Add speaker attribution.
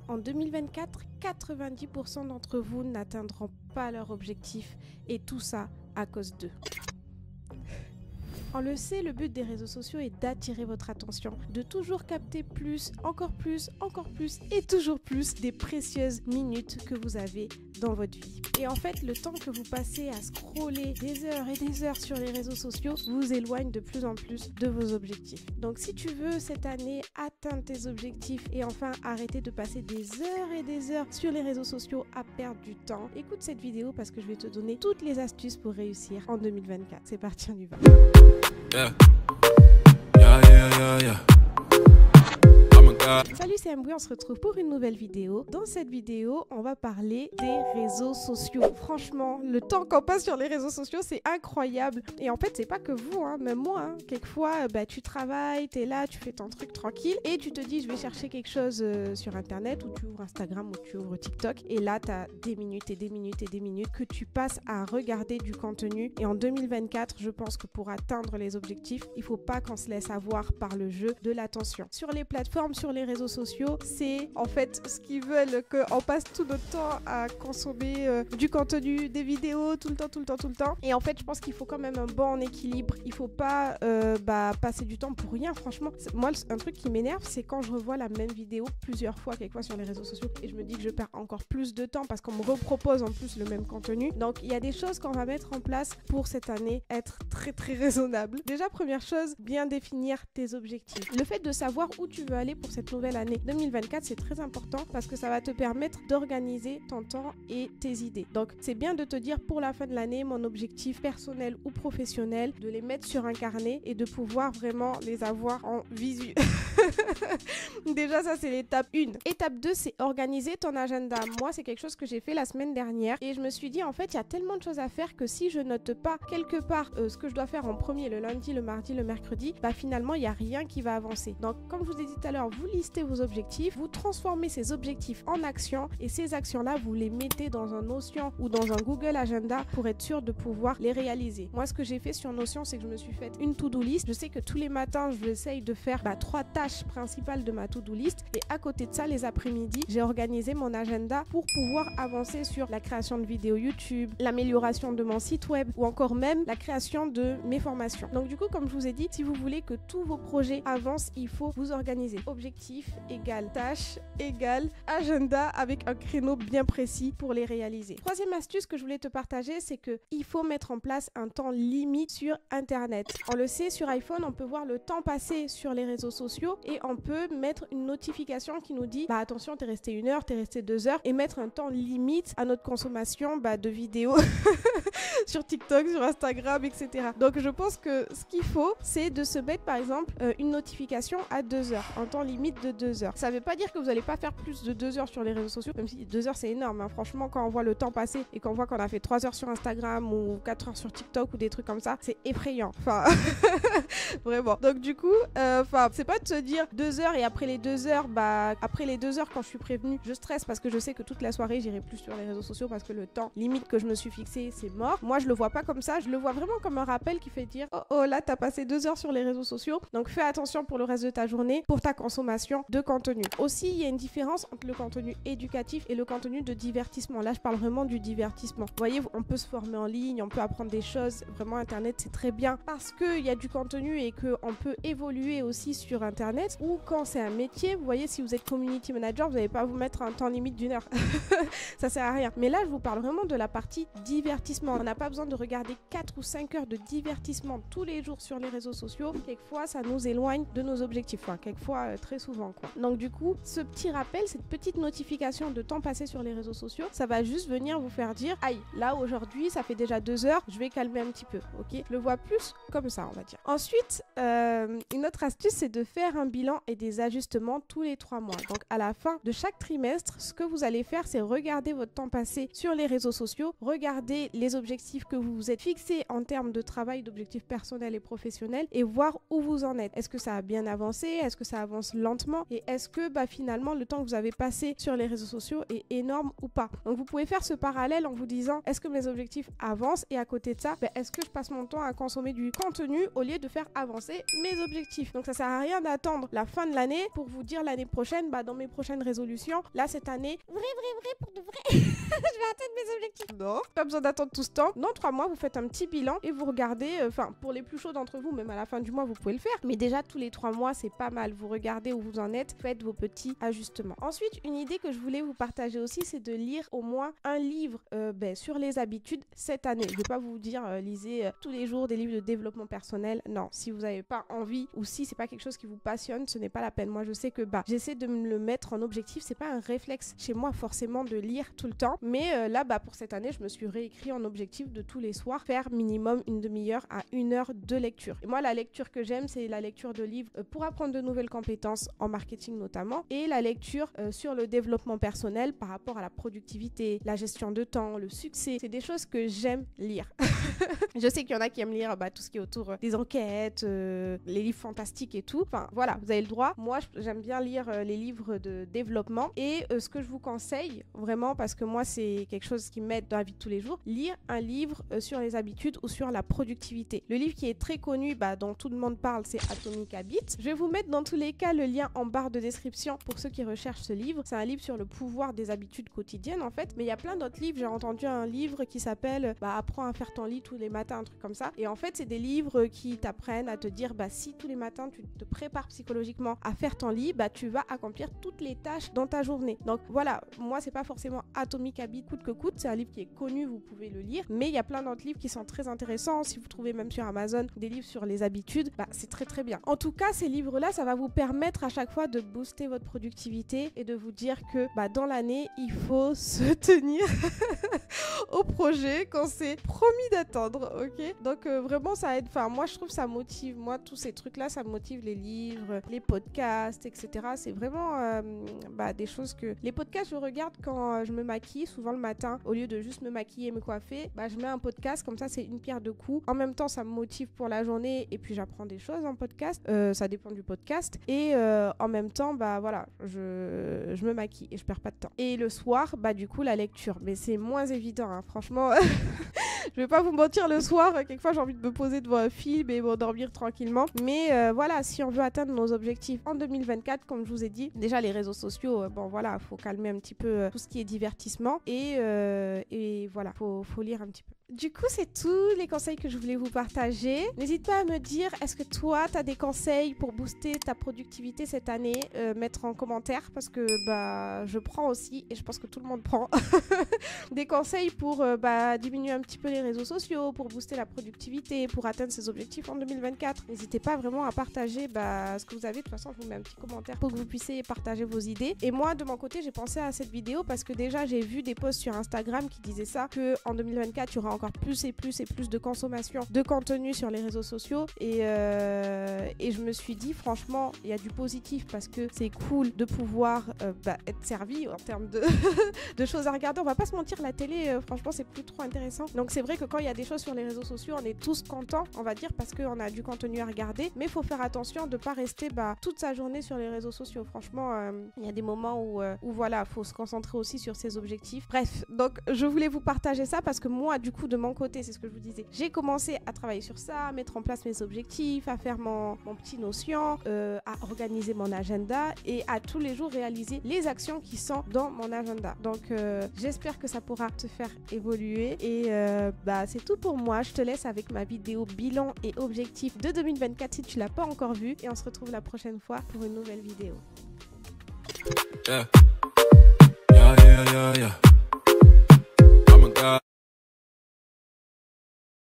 Speaker 1: En 2024, 90% d'entre vous n'atteindront pas leur objectif et tout ça à cause d'eux. On le sait, le but des réseaux sociaux est d'attirer votre attention, de toujours capter plus, encore plus et toujours plus des précieuses minutes que vous avez dans votre vie. Et en fait, le temps que vous passez à scroller des heures et des heures sur les réseaux sociaux vous éloigne de plus en plus de vos objectifs. Donc si tu veux cette année atteindre tes objectifs et enfin arrêter de passer des heures et des heures sur les réseaux sociaux à perdre du temps, écoute cette vidéo parce que je vais te donner toutes les astuces pour réussir en 2024. C'est parti, on y va.
Speaker 2: Yeah. Yeah, yeah, yeah, yeah.
Speaker 1: Salut, c'est Mbouy, on se retrouve pour une nouvelle vidéo. Dans cette vidéo, on va parler des réseaux sociaux. Franchement, le temps qu'on passe sur les réseaux sociaux, c'est incroyable. Et en fait, c'est pas que vous, même moi. Quelquefois, tu travailles, t'es là, tu fais ton truc tranquille et tu te dis, je vais chercher quelque chose sur Internet ou tu ouvres Instagram ou tu ouvres TikTok. Et là, t'as des minutes et des minutes et des minutes que tu passes à regarder du contenu. Et en 2024, je pense que pour atteindre les objectifs, il faut pas qu'on se laisse avoir par le jeu de l'attention. Sur les plateformes, sur les réseaux sociaux, c'est en fait ce qu'ils veulent qu'on passe tout notre temps à consommer du contenu, des vidéos tout le temps. Et en fait, je pense qu'il faut quand même un bon équilibre. Il faut pas passer du temps pour rien. Franchement, moi, un truc qui m'énerve, c'est quand je revois la même vidéo plusieurs fois, quelquefois sur les réseaux sociaux, et je me dis que je perds encore plus de temps parce qu'on me repropose en plus le même contenu. Donc, il y a des choses qu'on va mettre en place pour cette année être très raisonnable. Déjà, première chose, bien définir tes objectifs. Le fait de savoir où tu veux aller pour cette nouvelle année 2024, c'est très important parce que ça va te permettre d'organiser ton temps et tes idées. Donc, c'est bien de te dire pour la fin de l'année, mon objectif personnel ou professionnel, de les mettre sur un carnet et de pouvoir vraiment les avoir en visu. Déjà, ça, c'est l'étape 1. Étape 2, c'est organiser ton agenda. Moi, c'est quelque chose que j'ai fait la semaine dernière et je me suis dit, en fait, il y a tellement de choses à faire que si je note pas quelque part ce que je dois faire en premier, le lundi, le mardi, le mercredi, finalement, il n'y a rien qui va avancer. Donc, comme je vous ai dit tout à l'heure, vous listez vos objectifs, vous transformez ces objectifs en actions et ces actions-là, vous les mettez dans un Notion ou dans un Google Agenda pour être sûr de pouvoir les réaliser. Moi, ce que j'ai fait sur Notion, c'est que je me suis fait une to-do list. Je sais que tous les matins, j'essaye de faire 3 tâches principales de ma to-do list et à côté de ça, les après-midi, j'ai organisé mon agenda pour pouvoir avancer sur la création de vidéos YouTube, l'amélioration de mon site web ou encore même la création de mes formations. Donc du coup, comme je vous ai dit, si vous voulez que tous vos projets avancent, il faut vous organiser. Objectif égale tâche égale agenda avec un créneau bien précis pour les réaliser. Troisième astuce que je voulais te partager, c'est que il faut mettre en place un temps limite sur Internet. On le sait, sur iPhone, on peut voir le temps passé sur les réseaux sociaux et on peut mettre une notification qui nous dit attention, t'es resté 1 heure, t'es resté 2 heures et mettre un temps limite à notre consommation de vidéos sur TikTok, sur Instagram, etc. Donc je pense que ce qu'il faut, c'est de se mettre par exemple une notification à 2 heures, un temps limite de 2 heures. Ça veut pas dire que vous n'allez pas faire plus de 2 heures sur les réseaux sociaux, même si 2 heures c'est énorme. Franchement, quand on voit le temps passer et qu'on voit qu'on a fait 3 heures sur Instagram ou 4 heures sur TikTok ou des trucs comme ça, c'est effrayant. Vraiment. Donc du coup, c'est pas de se dire 2 heures et après les 2 heures, après les 2 heures quand je suis prévenue, je stresse parce que je sais que toute la soirée j'irai plus sur les réseaux sociaux parce que le temps limite que je me suis fixé, c'est mort. Moi, je le vois pas comme ça, je le vois vraiment comme un rappel qui fait dire oh là, t'as passé 2 heures sur les réseaux sociaux, donc fais attention pour le reste de ta journée pour ta consommation de contenu. Aussi, il y a une différence entre le contenu éducatif et le contenu de divertissement. Là, je parle vraiment du divertissement. Vous voyez, on peut se former en ligne, on peut apprendre des choses. Vraiment, Internet, c'est très bien parce qu'il y a du contenu et qu'on peut évoluer aussi sur Internet. Ou quand c'est un métier, vous voyez, si vous êtes community manager, vous n'allez pas vous mettre un temps limite d'1 heure. Ça sert à rien. Mais là, je vous parle vraiment de la partie divertissement. On n'a pas besoin de regarder 4 ou 5 heures de divertissement tous les jours sur les réseaux sociaux. Quelquefois, ça nous éloigne de nos objectifs. Quelquefois, très souvent, quoi. Donc du coup, ce petit rappel, cette petite notification de temps passé sur les réseaux sociaux, ça va juste venir vous faire dire aïe, là aujourd'hui, ça fait déjà 2 heures, je vais calmer un petit peu, ok? Je le vois plus comme ça, on va dire. Ensuite, une autre astuce, c'est de faire un bilan et des ajustements tous les 3 mois. Donc à la fin de chaque trimestre, ce que vous allez faire, c'est regarder votre temps passé sur les réseaux sociaux, regarder les objectifs que vous vous êtes fixés en termes de travail, d'objectifs personnels et professionnels et voir où vous en êtes. Est-ce que ça a bien avancé? Est-ce que ça avance lentement? Et est-ce que finalement le temps que vous avez passé sur les réseaux sociaux est énorme ou pas? Donc vous pouvez faire ce parallèle en vous disant est-ce que mes objectifs avancent et à côté de ça, est-ce que je passe mon temps à consommer du contenu au lieu de faire avancer mes objectifs? Donc ça sert à rien d'attendre attendre la fin de l'année pour vous dire l'année prochaine, dans mes prochaines résolutions, là cette année, vrai, pour de vrai, je vais atteindre mes objectifs. Non, pas besoin d'attendre tout ce temps. Dans 3 mois, vous faites un petit bilan et vous regardez, pour les plus chauds d'entre vous, même à la fin du mois, vous pouvez le faire. Mais déjà, tous les 3 mois, c'est pas mal. Vous regardez où vous en êtes, faites vos petits ajustements. Ensuite, une idée que je voulais vous partager aussi, c'est de lire au moins un livre sur les habitudes cette année. Je vais pas vous dire lisez tous les jours des livres de développement personnel. Non, si vous n'avez pas envie ou si c'est pas quelque chose qui vous passionne, ce n'est pas la peine. Moi, je sais que j'essaie de me le mettre en objectif. C'est pas un réflexe chez moi forcément de lire tout le temps. Mais là, pour cette année, je me suis réécrit en objectif de tous les soirs faire minimum une demi-heure à 1 heure de lecture. Et moi, la lecture que j'aime, c'est la lecture de livres pour apprendre de nouvelles compétences en marketing notamment et la lecture sur le développement personnel par rapport à la productivité, la gestion de temps, le succès. C'est des choses que j'aime lire. Je sais qu'il y en a qui aiment lire tout ce qui est autour des enquêtes, les livres fantastiques et tout. Enfin, voilà, vous avez le droit. Moi, j'aime bien lire les livres de développement et ce que je vous conseille, vraiment, parce que moi, c'est quelque chose qui m'aide dans la vie de tous les jours, lire un livre sur les habitudes ou sur la productivité. Le livre qui est très connu, dont tout le monde parle, c'est Atomic Habits. Je vais vous mettre dans tous les cas le lien en barre de description pour ceux qui recherchent ce livre. C'est un livre sur le pouvoir des habitudes quotidiennes, en fait. Mais il y a plein d'autres livres. J'ai entendu un livre qui s'appelle Apprends à faire ton lit tous les matins, un truc comme ça. Et en fait, c'est des livres qui t'apprennent à te dire si tous les matins tu te prépares psychologiquement à faire ton lit, tu vas accomplir toutes les tâches dans ta journée. Donc voilà, moi c'est pas forcément Atomic Habits coûte que coûte, c'est un livre qui est connu, vous pouvez le lire, mais il y a plein d'autres livres qui sont très intéressants. Si vous trouvez même sur Amazon des livres sur les habitudes, c'est très très bien. En tout cas, ces livres-là, ça va vous permettre à chaque fois de booster votre productivité et de vous dire que dans l'année, il faut se tenir au projet qu'on s'est promis d'attendre, ok? Donc vraiment ça aide, moi je trouve ça motive, moi tous ces trucs là ça me motive, les livres, les podcasts, etc. C'est vraiment des choses que... Les podcasts je regarde quand je me maquille, souvent le matin, au lieu de juste me maquiller et me coiffer, je mets un podcast, comme ça c'est une pierre deux coups. En même temps ça me motive pour la journée et puis j'apprends des choses en podcast, ça dépend du podcast, et en même temps voilà, je me maquille et je perds pas de temps. Et le soir, du coup la lecture, mais c'est moins évident, hein, franchement. Je vais pas vous mentir, le soir, quelquefois j'ai envie de me poser devant un film et m'endormir tranquillement. Mais voilà, si on veut atteindre nos objectifs en 2024, comme je vous ai dit, déjà les réseaux sociaux, faut calmer un petit peu tout ce qui est divertissement et voilà, faut lire un petit peu. Du coup, c'est tous les conseils que je voulais vous partager. N'hésite pas à me dire, est-ce que toi, tu as des conseils pour booster ta productivité cette année? Mettre en commentaire, parce que je prends aussi, et je pense que tout le monde prend, des conseils pour diminuer un petit peu les réseaux sociaux, pour booster la productivité, pour atteindre ses objectifs en 2024. N'hésitez pas vraiment à partager ce que vous avez. De toute façon, je vous mets un petit commentaire pour que vous puissiez partager vos idées. Et moi, de mon côté, j'ai pensé à cette vidéo parce que déjà, j'ai vu des posts sur Instagram qui disaient ça, qu'en 2024, il y aura encore plus et plus de consommation de contenu sur les réseaux sociaux et je me suis dit franchement il y a du positif parce que c'est cool de pouvoir être servi en termes de choses à regarder. On va pas se mentir, la télé franchement c'est plus trop intéressant, donc c'est vrai que quand il y a des choses sur les réseaux sociaux on est tous contents, on va dire, parce qu'on a du contenu à regarder, mais il faut faire attention de pas rester toute sa journée sur les réseaux sociaux. Franchement il y a des moments où voilà, faut se concentrer aussi sur ses objectifs. Bref, donc je voulais vous partager ça parce que moi du coup de mon côté, c'est ce que je vous disais, j'ai commencé à travailler sur ça, à mettre en place mes objectifs, à faire mon petit notion, à organiser mon agenda et à tous les jours réaliser les actions qui sont dans mon agenda. Donc j'espère que ça pourra te faire évoluer et c'est tout pour moi. Je te laisse avec ma vidéo bilan et objectif de 2024 si tu l'as pas encore vu, et on se retrouve la prochaine fois pour une nouvelle vidéo.
Speaker 2: Yeah.